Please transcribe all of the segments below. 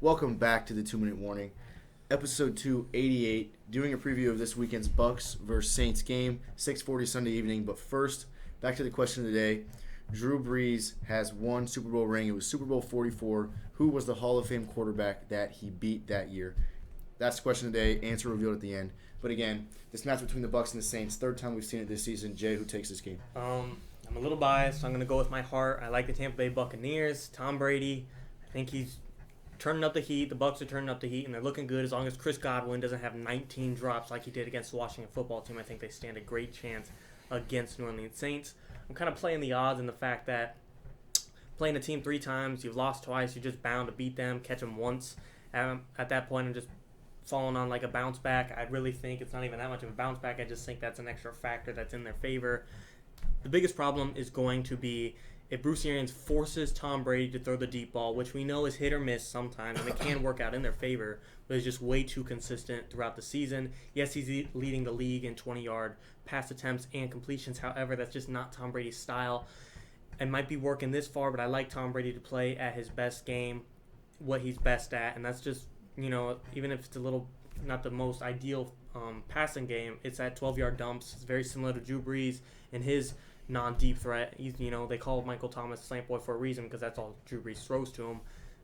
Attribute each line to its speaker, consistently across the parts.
Speaker 1: Welcome back to the 2-Minute Warning, episode 288, doing a preview of this weekend's Bucs versus Saints game, 6:40 Sunday evening. But first, back to the question of the day. Drew Brees has one Super Bowl ring. It was Super Bowl 44. Who was the Hall of Fame quarterback that he beat that year? That's the question of the day. Answer revealed at the end. But again, this match between the Bucs and the Saints, third time we've seen it this season. Jay, who takes this game?
Speaker 2: I'm a little biased, so I'm going to go with my heart. I like the Tampa Bay Buccaneers. Tom Brady, I think he's turning up the heat. The Bucs are turning up the heat, and they're looking good. As long as Chris Godwin doesn't have 19 drops like he did against the Washington football team, I think they stand a great chance against New Orleans Saints. I'm kind of playing the odds in the fact that playing a team 3 times, you've lost twice, you're just bound to beat them, catch them once. At that point, I'm just falling on like a bounce back. I really think it's not even that much of a bounce back. I just think that's an extra factor that's in their favor. The biggest problem is going to be if Bruce Arians forces Tom Brady to throw the deep ball, which we know is hit or miss sometimes, and it can work out in their favor, but is just way too consistent throughout the season. Yes, he's leading the league in 20-yard pass attempts and completions. However, that's just not Tom Brady's style. It might be working this far, but I like Tom Brady to play at his best game, what he's best at, and that's just, even if it's a little not the most ideal passing game, it's at 12-yard dumps. It's very similar to Drew Brees and his non-deep threat. They call Michael Thomas slant boy for a reason because that's all Drew Brees throws to him.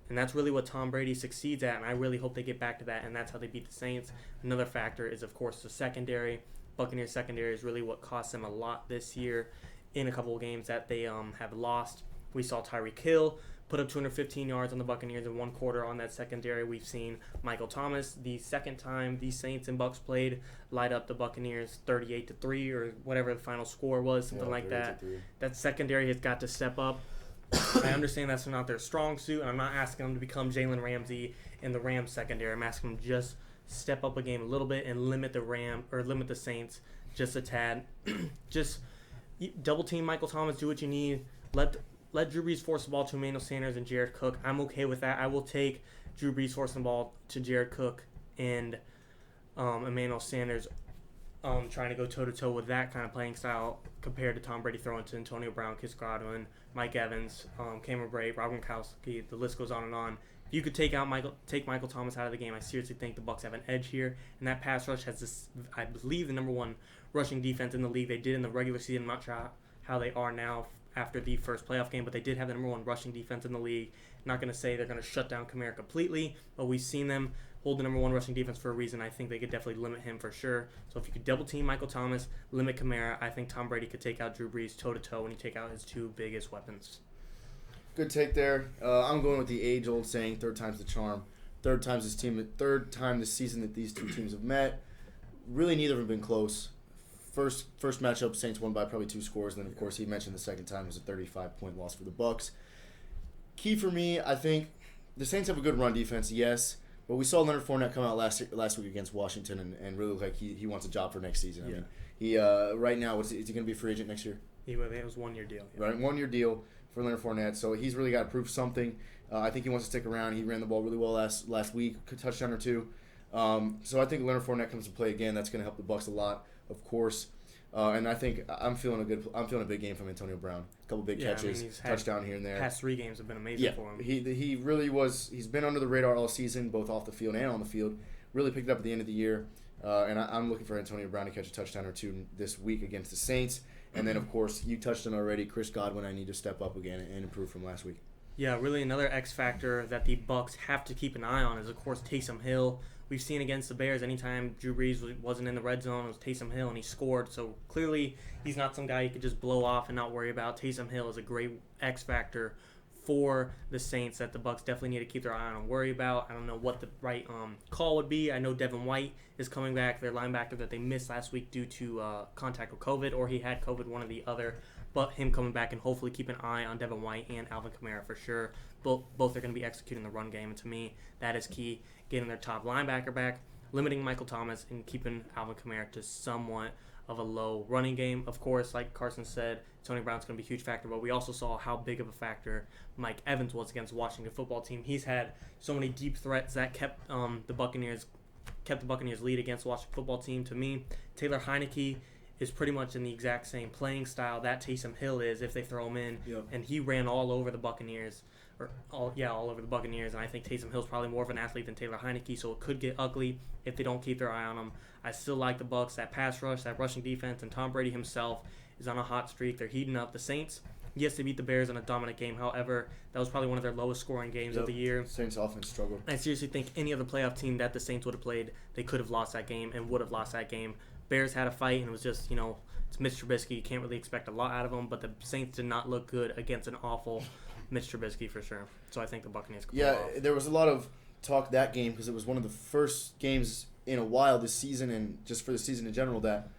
Speaker 2: And that's really what Tom Brady succeeds at, and I really hope they get back to that, and that's how they beat the Saints. Another factor is, of course, the secondary. Buccaneers secondary is really what cost them a lot this year in a couple of games that they have lost. We saw Tyreek Hill put up 215 yards on the Buccaneers in one quarter on that secondary. We've seen Michael Thomas, the second time these Saints and Bucs played, light up the Buccaneers 38-3 or whatever the final score was, something like that. That secondary has got to step up. I understand that's not their strong suit, and I'm not asking them to become Jalen Ramsey in the Rams secondary. I'm asking them to just step up a game a little bit and limit the Saints just a tad. Just double team Michael Thomas, do what you need. Let Drew Brees force the ball to Emmanuel Sanders and Jared Cook. I'm okay with that. I will take Drew Brees forcing the ball to Jared Cook and Emmanuel Sanders trying to go toe-to-toe with that kind of playing style compared to Tom Brady throwing to Antonio Brown, Chris Godwin, Mike Evans, Cameron Brate, Rob Gronkowski. The list goes on and on. If you could take Michael Thomas out of the game, I seriously think the Bucs have an edge here. And that pass rush has this, I believe, the number 1 rushing defense in the league. They did in the regular season. I'm not sure how they are now after the first playoff game, but they did have the number 1 rushing defense in the league. Not going to say they're going to shut down Kamara completely, but we've seen them hold the number 1 rushing defense for a reason. I think they could definitely limit him for sure. So if you could double team Michael Thomas, limit Kamara, I think Tom Brady could take out Drew Brees toe-to-toe when you take out his 2 biggest weapons.
Speaker 1: Good take there. I'm going with the age-old saying, third time's the charm. Third time this season that these two teams have met. Really, neither of them have been close. First matchup, Saints won by probably 2 scores. And then, of course, he mentioned the second time was a 35-point loss for the Bucs. Key for me, I think the Saints have a good run defense, yes. But we saw Leonard Fournette come out last week against Washington and really look like he wants a job for next season.
Speaker 2: Yeah.
Speaker 1: I mean, he right now, is he going to be a free agent next year?
Speaker 2: It was a 1-year deal. Yeah.
Speaker 1: Right, 1-year deal for Leonard Fournette. So he's really got to prove something. I think he wants to stick around. He ran the ball really well last week, a touchdown or 2. So I think Leonard Fournette comes to play again. That's going to help the Bucs a lot, of course. And I think I'm feeling a big game from Antonio Brown. A couple big catches, touchdown here and there.
Speaker 2: Past 3 games have been amazing for him.
Speaker 1: He really was. He's been under the radar all season, both off the field and on the field. Really picked it up at the end of the year. And I'm looking for Antonio Brown to catch a touchdown or 2 this week against the Saints. And then, of course, you touched on already, Chris Godwin. I need to step up again and improve from last week.
Speaker 2: Yeah, really another X factor that the Bucs have to keep an eye on is, of course, Taysom Hill. We've seen against the Bears, anytime Drew Brees wasn't in the red zone, it was Taysom Hill, and he scored. So clearly, he's not some guy you could just blow off and not worry about. Taysom Hill is a great X factor for the Saints that the Bucs definitely need to keep their eye on and worry about. I don't know what the right call would be. I know Devin White is coming back, their linebacker that they missed last week due to contact with COVID, or he had COVID, one or the other. But him coming back and hopefully keep an eye on Devin White and Alvin Kamara for sure. Both are going to be executing the run game, and to me, that is key. Getting their top linebacker back, limiting Michael Thomas, and keeping Alvin Kamara to somewhat of a low running game. Of course, like Carson said, Tony Brown's going to be a huge factor, but we also saw how big of a factor Mike Evans was against the Washington football team. He's had so many deep threats that kept the Buccaneers lead against the Washington football team. To me, Taylor Heineke is pretty much in the exact same playing style that Taysom Hill is if they throw him in.
Speaker 1: Yep.
Speaker 2: And he ran all over the Buccaneers, all over the Buccaneers. And I think Taysom Hill's probably more of an athlete than Taylor Heineke, so it could get ugly if they don't keep their eye on him. I still like the Bucs, that pass rush, that rushing defense, and Tom Brady himself is on a hot streak. They're heating up. The Saints, yes, they beat the Bears in a dominant game. However, that was probably one of their lowest scoring games of the year.
Speaker 1: Saints offense struggled.
Speaker 2: I seriously think any other playoff team that the Saints would have played, they could have lost that game and would have lost that game. Bears had a fight, and it was just, it's Mitch Trubisky. You can't really expect a lot out of him, but the Saints did not look good against an awful Mitch Trubisky for sure. So I think the Buccaneers could pull it off.
Speaker 1: There was a lot of talk that game because it was one of the first games in a while this season and just for the season in general that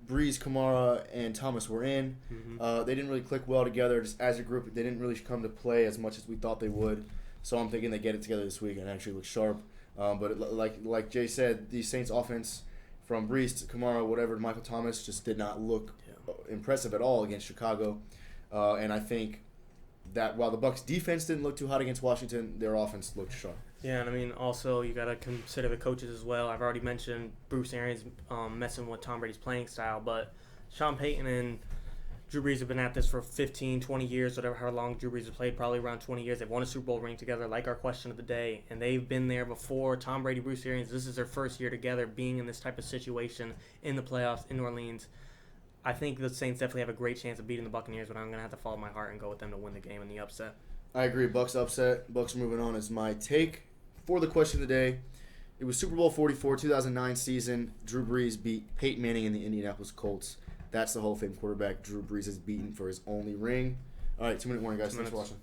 Speaker 1: Brees, Kamara, and Thomas were in.
Speaker 2: Mm-hmm.
Speaker 1: They didn't really click well together just as a group. They didn't really come to play as much as we thought they would. So I'm thinking they get it together this week and actually look sharp. But like Jay said, the Saints offense from Brees to Kamara, whatever, Michael Thomas just did not look impressive at all against Chicago. And I think that while the Bucs defense didn't look too hot against Washington, their offense looked sharp.
Speaker 2: Yeah, and I mean, also, you got to consider the coaches as well. I've already mentioned Bruce Arians messing with Tom Brady's playing style, but Sean Payton and Drew Brees have been at this for 15, 20 years, whatever, how long Drew Brees has played, probably around 20 years. They've won a Super Bowl ring together, like our question of the day, and they've been there before. Tom Brady, Bruce Arians, this is their first year together being in this type of situation in the playoffs in New Orleans. I think the Saints definitely have a great chance of beating the Buccaneers, but I'm going to have to follow my heart and go with them to win the game in the upset.
Speaker 1: I agree. Bucs upset. Bucs moving on is my take for the question of the day. It was Super Bowl 44, 2009 season. Drew Brees beat Peyton Manning and the Indianapolis Colts. That's the Hall of Fame quarterback Drew Brees has beaten for his only ring. All right, 2-minute warning, guys. Thanks for watching.